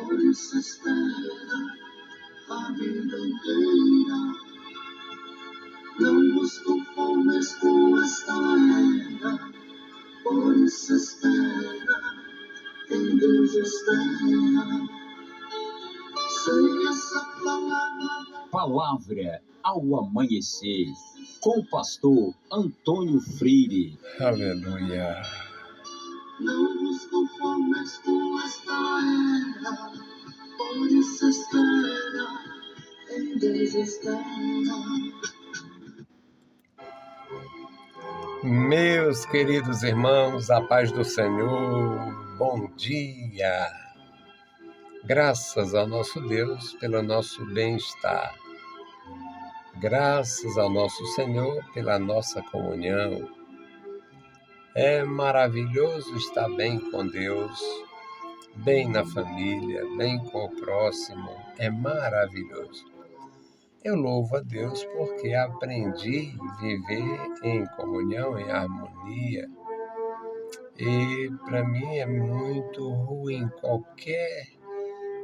por isso espera a vida inteira. Não vos conformes com esta era, por isso espera, em Deus espera. Sem essa palavra. Palavra ao amanhecer, com o pastor Antônio Freire. Aleluia. Não vos conformes com esta era, por isso espera, em Deus espera. Meus queridos irmãos, a paz do Senhor, bom dia. Graças ao nosso Deus pelo nosso bem-estar. Graças ao nosso Senhor pela nossa comunhão. É maravilhoso estar bem com Deus, bem na família, bem com o próximo. É maravilhoso. Eu louvo a Deus porque aprendi a viver em comunhão, em harmonia. E para mim é muito ruim qualquer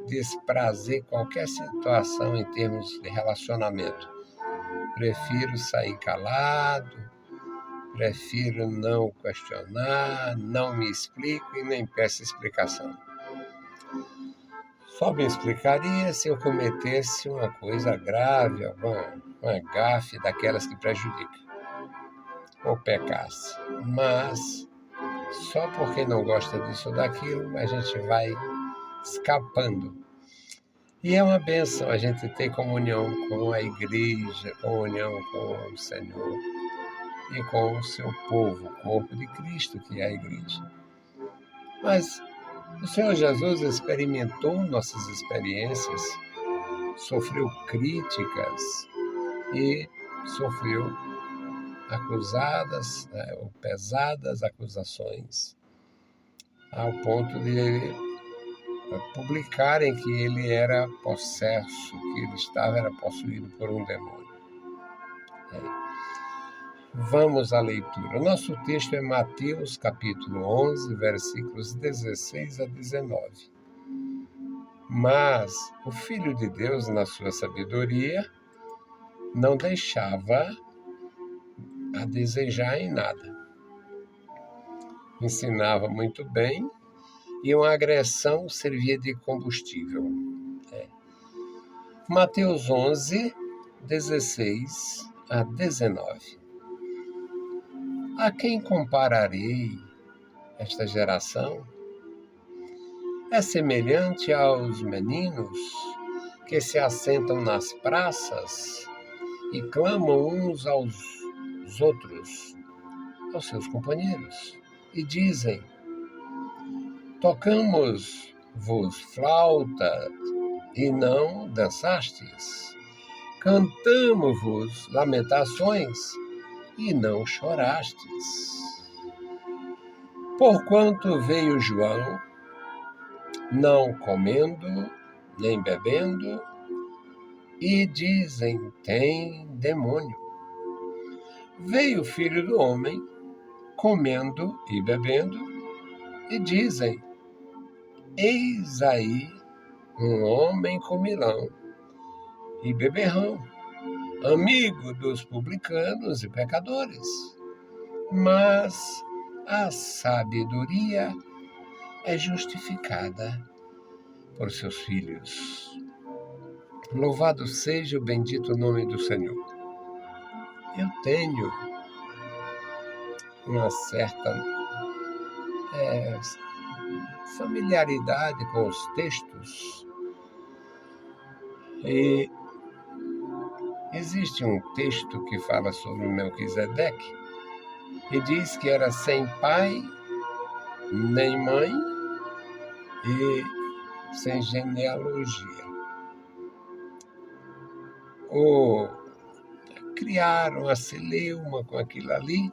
desprazer, qualquer situação em termos de relacionamento. Prefiro sair calado, prefiro não questionar, não me explico e nem peço explicação. Só me explicaria se eu cometesse uma coisa grave, uma gafe daquelas que prejudica, ou pecasse. Mas, só porque não gosta disso ou daquilo, a gente vai escapando. E é uma bênção a gente ter comunhão com a igreja, comunhão com o Senhor e com o seu povo, o corpo de Cristo, que é a igreja. Mas o Senhor Jesus experimentou nossas experiências, sofreu críticas e sofreu pesadas acusações, ao ponto de publicarem que ele era possesso, que ele era possuído por um demônio. Vamos à leitura. O nosso texto é Mateus, capítulo 11, versículos 16 a 19. Mas o Filho de Deus, na sua sabedoria, não deixava a desejar em nada. Ensinava muito bem e uma agressão servia de combustível. Mateus 11, 16 a 19. A quem compararei esta geração? É semelhante aos meninos que se assentam nas praças e clamam uns aos outros, aos seus companheiros, e dizem: tocamos-vos flauta e não dançastes, cantamos-vos lamentações e não chorastes. Porquanto veio João, não comendo nem bebendo, e dizem: tem demônio. Veio o Filho do Homem, comendo e bebendo, e dizem: eis aí um homem comilão e beberrão, amigo dos publicanos e pecadores. Mas a sabedoria é justificada por seus filhos. Louvado seja o bendito nome do Senhor. Eu tenho uma certa familiaridade com os textos. E existe um texto que fala sobre Melquisedeque e diz que era sem pai nem mãe e sem genealogia. Criaram a celeuma com aquilo ali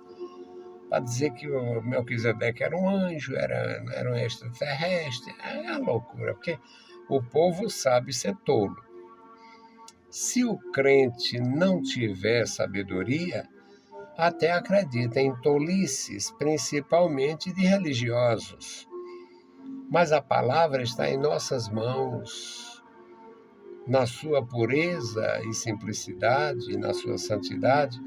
para dizer que o Melquisedeque era um anjo, era um extraterrestre. É a loucura, porque o povo sabe ser tolo. Se o crente não tiver sabedoria, até acredita em tolices, principalmente de religiosos. mas a palavra está em nossas mãos, na sua pureza e simplicidade, na sua santidade,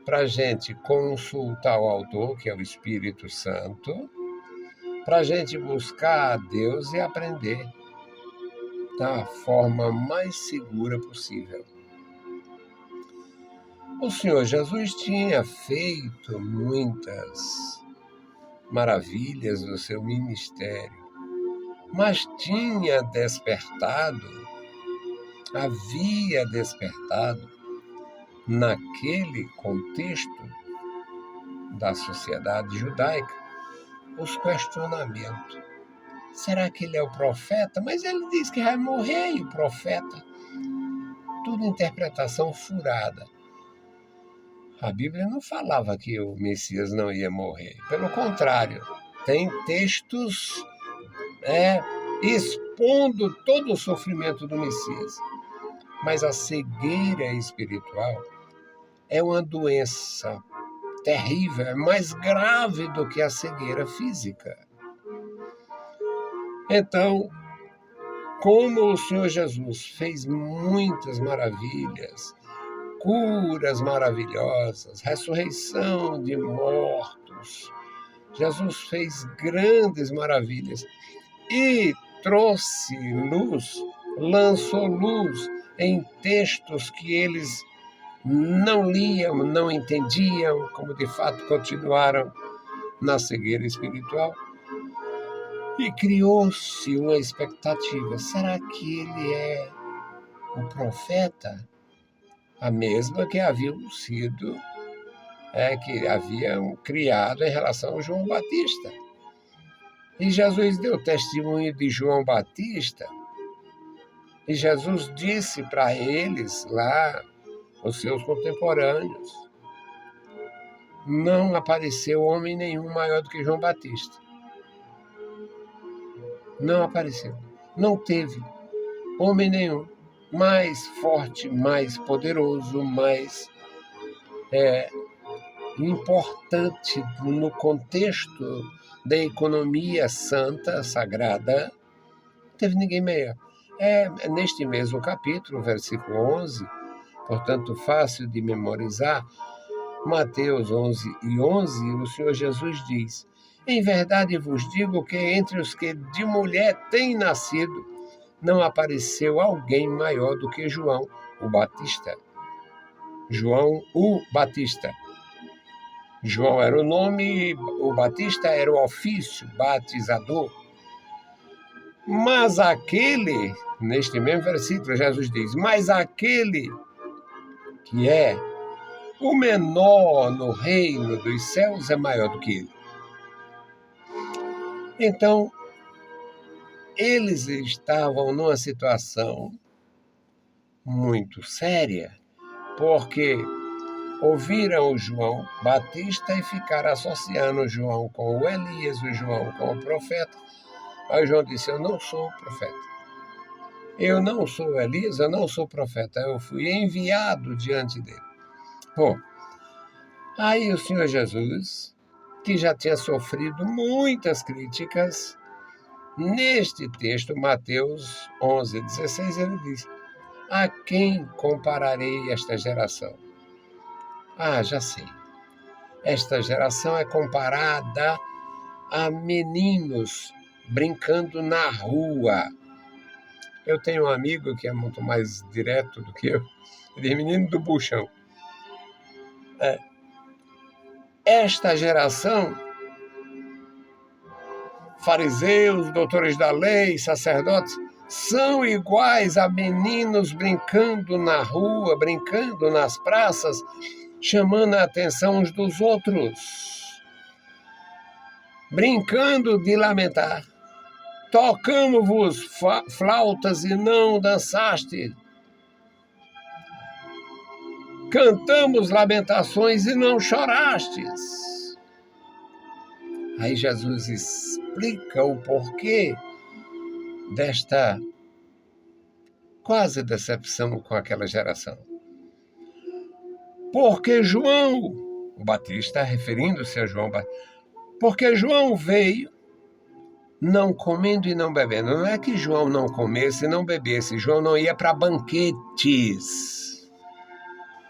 para a gente consultar o autor, que é o Espírito Santo, para a gente buscar a Deus e aprender da forma mais segura possível. O Senhor Jesus tinha feito muitas maravilhas no seu ministério, mas havia despertado naquele contexto da sociedade judaica os questionamentos. Será que ele é o profeta? Mas ele diz que vai morrer, e o profeta. Tudo interpretação furada. A Bíblia não falava que o Messias não ia morrer. Pelo contrário, tem textos expondo todo o sofrimento do Messias. Mas a cegueira espiritual é uma doença terrível, é mais grave do que a cegueira física. Então, como o Senhor Jesus fez muitas maravilhas, curas maravilhosas, ressurreição de mortos, Jesus fez grandes maravilhas e trouxe luz, lançou luz em textos que eles não liam, não entendiam, como de fato continuaram na cegueira espiritual. E criou-se uma expectativa. Será que ele é o profeta? A mesma que haviam sido, que haviam criado em relação ao João Batista. E Jesus deu testemunho de João Batista. E Jesus disse para eles lá, os seus contemporâneos, não apareceu homem nenhum maior do que João Batista. Não apareceu. Não teve homem nenhum mais forte, mais poderoso, mais importante no contexto da economia santa, sagrada. Não teve ninguém melhor. Neste mesmo capítulo, versículo 11, portanto fácil de memorizar, Mateus 11:11, o Senhor Jesus diz: em verdade vos digo que entre os que de mulher têm nascido, não apareceu alguém maior do que João, o Batista. João, o Batista. João era o nome, o Batista era o ofício, batizador. Mas aquele, neste mesmo versículo, Jesus diz, mas aquele que é o menor no reino dos céus é maior do que ele. Então, eles estavam numa situação muito séria, porque ouviram o João Batista e ficaram associando o João com o Elias, o João com o profeta. Aí João disse, eu não sou profeta. Eu não sou Elias, eu não sou profeta. Eu fui enviado diante dele. Bom, aí o Senhor Jesus, que já tinha sofrido muitas críticas, neste texto, Mateus 11:16, ele diz, a quem compararei esta geração? Já sei. Esta geração é comparada a meninos brincando na rua. Eu tenho um amigo que é muito mais direto do que eu. Ele é menino do buchão. Esta geração, fariseus, doutores da lei, sacerdotes, são iguais a meninos brincando na rua, brincando nas praças, chamando a atenção uns dos outros, brincando de lamentar. Tocamos-vos flautas e não dançaste. Cantamos lamentações e não chorastes. Aí Jesus explica o porquê desta quase decepção com aquela geração. Porque João, o Batista, referindo-se a João Batista, porque João veio não comendo e não bebendo. Não é que João não comesse e não bebesse, João não ia para banquetes.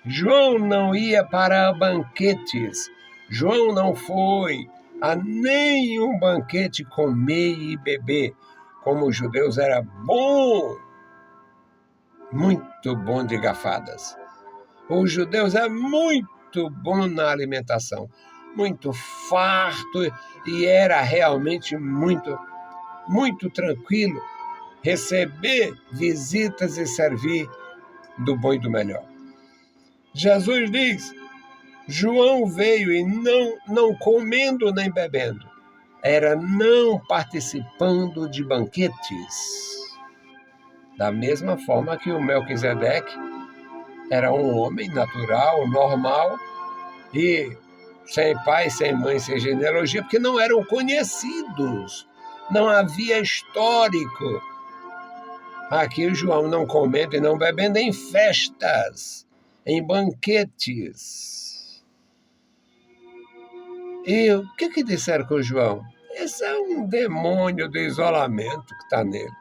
João não ia para banquetes. João não foi a nenhum banquete comer e beber. Como os judeus era bom, muito bom de gafadas. Os judeus é muito bom na alimentação, muito farto, e era realmente muito, muito tranquilo receber visitas e servir do bom e do melhor. Jesus diz, João veio e não comendo nem bebendo, era não participando de banquetes. Da mesma forma que o Melquisedeque era um homem natural, normal, e sem pai, sem mãe, sem genealogia, porque não eram conhecidos, não havia histórico. Aqui o João não comendo e não bebendo em festas, em banquetes. E o que disseram com o João? Esse é um demônio do isolamento que está nele.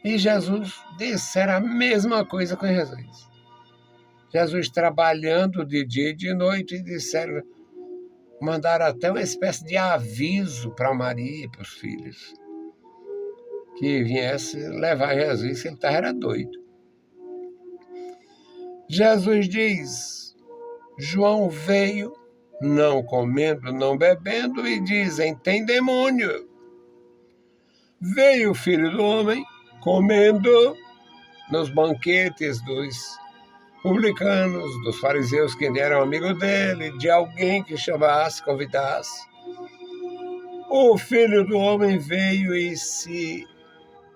E Jesus disseram a mesma coisa com Jesus. Jesus trabalhando de dia e de noite, e disseram, mandaram até uma espécie de aviso para Maria e para os filhos, que viesse levar Jesus, que ele era doido. Jesus diz, João veio, não comendo, não bebendo, e dizem, tem demônio. Veio o Filho do Homem, comendo nos banquetes dos publicanos, dos fariseus que eram amigos dele, de alguém que chamasse, convidasse. O Filho do Homem veio e se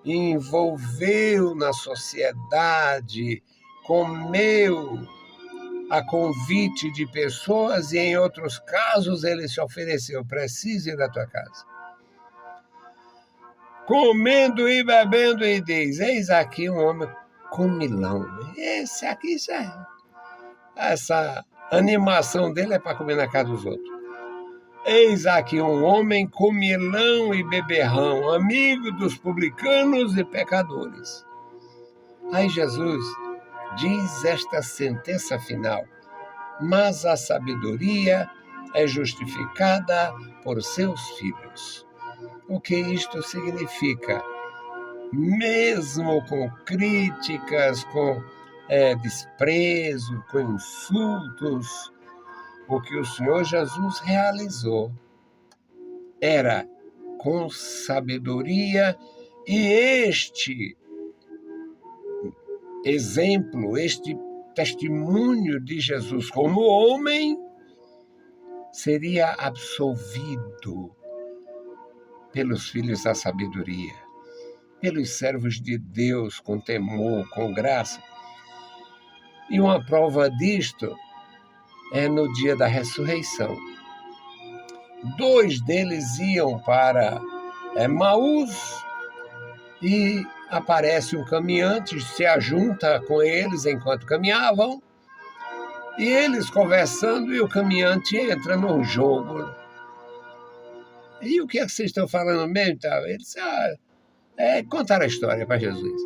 envolveu na sociedade, comeu a convite de pessoas e, em outros casos, ele se ofereceu, preciso ir da tua casa. Comendo e bebendo, e diz, eis aqui um homem comilão. Esse aqui, essa animação dele é para comer na casa dos outros. Eis aqui um homem comilão e beberrão, amigo dos publicanos e pecadores. Aí Jesus diz esta sentença final, mas a sabedoria é justificada por seus filhos. O que isto significa? Mesmo com críticas, com desprezo, com insultos, o que o Senhor Jesus realizou era com sabedoria, e este exemplo, este testemunho de Jesus como homem seria absolvido pelos filhos da sabedoria, pelos servos de Deus com temor, com graça. E uma prova disto é no dia da ressurreição. 2 deles iam para Emaús e aparece um caminhante, se ajunta com eles enquanto caminhavam, e eles conversando, e o caminhante entra num jogo. E o que é que vocês estão falando mesmo? Eles contaram a história para Jesus.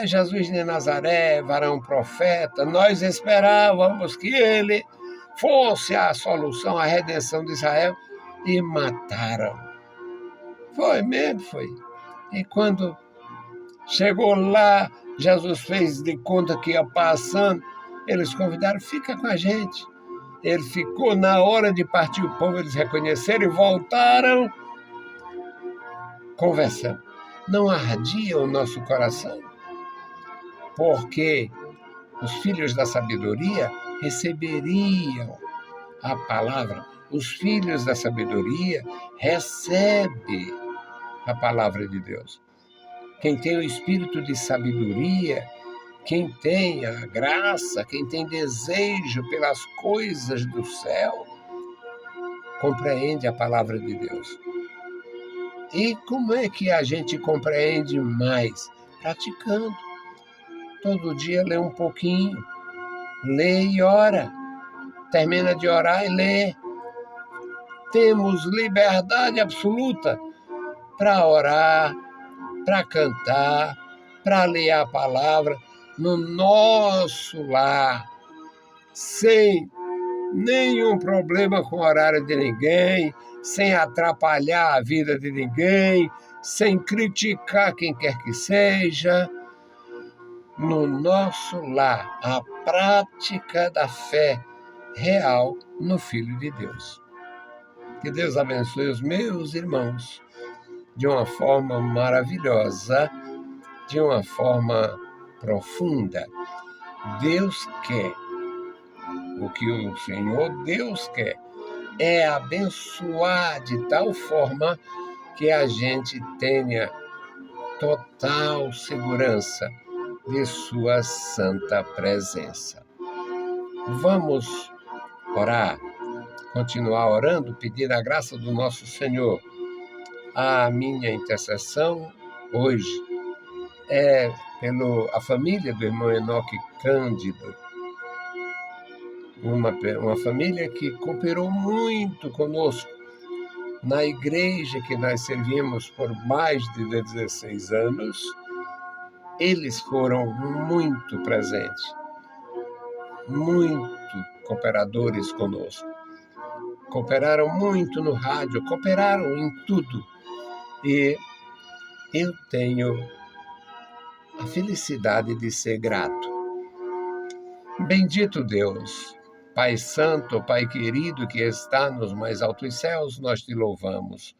Jesus de Nazaré, varão profeta, nós esperávamos que ele fosse a solução, a redenção de Israel, e mataram. Foi mesmo, foi. E quando chegou lá, Jesus fez de conta que ia passando, eles convidaram, fica com a gente. Ele ficou, na hora de partir o pão, eles reconheceram e voltaram conversando. Não ardia o nosso coração? Porque os filhos da sabedoria receberiam a palavra. Os filhos da sabedoria recebem a palavra de Deus. Quem tem o espírito de sabedoria, quem tem a graça, quem tem desejo pelas coisas do céu, compreende a palavra de Deus. E como é que a gente compreende mais? Praticando. Todo dia lê um pouquinho, lê e ora. Termina de orar e lê. temos liberdade absoluta para orar, para cantar, para ler a palavra no nosso lar, sem nenhum problema com o horário de ninguém, sem atrapalhar a vida de ninguém, sem criticar quem quer que seja. No nosso lar, a prática da fé real no Filho de Deus. Que Deus abençoe os meus irmãos de uma forma maravilhosa, de uma forma profunda. Deus quer, o que o Senhor Deus quer é abençoar de tal forma que a gente tenha total segurança de sua santa presença. Vamos orar, continuar orando, pedir a graça do nosso Senhor. A minha intercessão hoje é pela família do irmão Enoque Cândido, uma família que cooperou muito conosco na igreja que nós servimos por mais de 16 anos. Eles foram muito presentes, muito cooperadores conosco. Cooperaram muito no rádio, cooperaram em tudo. E eu tenho a felicidade de ser grato. Bendito Deus, Pai Santo, Pai querido que está nos mais altos céus, nós te louvamos.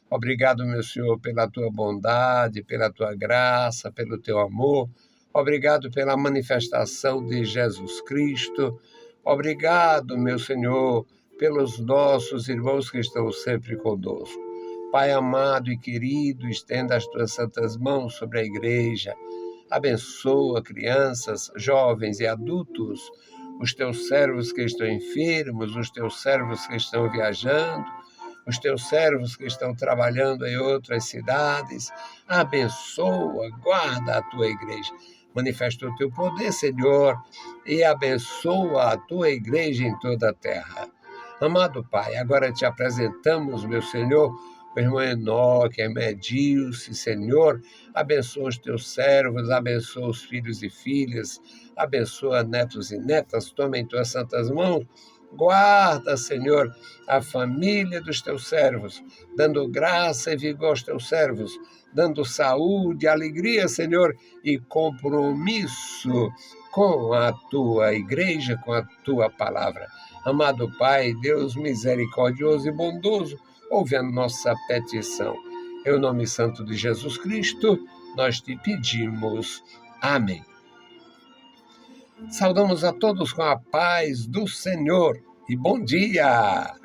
Obrigado, meu Senhor, pela tua bondade, pela tua graça, pelo teu amor. Obrigado pela manifestação de Jesus Cristo. Obrigado, meu Senhor, pelos nossos irmãos que estão sempre conosco. Pai amado e querido, estenda as tuas santas mãos sobre a igreja. Abençoa crianças, jovens e adultos, os teus servos que estão enfermos, os teus servos que estão viajando, os teus servos que estão trabalhando em outras cidades. Abençoa, guarda a tua igreja. Manifesta o teu poder, Senhor, e abençoa a tua igreja em toda a terra. Amado Pai, agora te apresentamos, meu Senhor, o irmão Enoque, a irmã Edilce, Senhor, abençoa os teus servos, abençoa os filhos e filhas, abençoa netos e netas, toma em tuas santas mãos. Guarda, Senhor, a família dos teus servos, dando graça e vigor aos teus servos, dando saúde, alegria, Senhor, e compromisso com a tua igreja, com a tua palavra. Amado Pai, Deus misericordioso e bondoso, ouve a nossa petição. Em nome santo de Jesus Cristo, nós te pedimos. Amém. Saudamos a todos com a paz do Senhor e bom dia!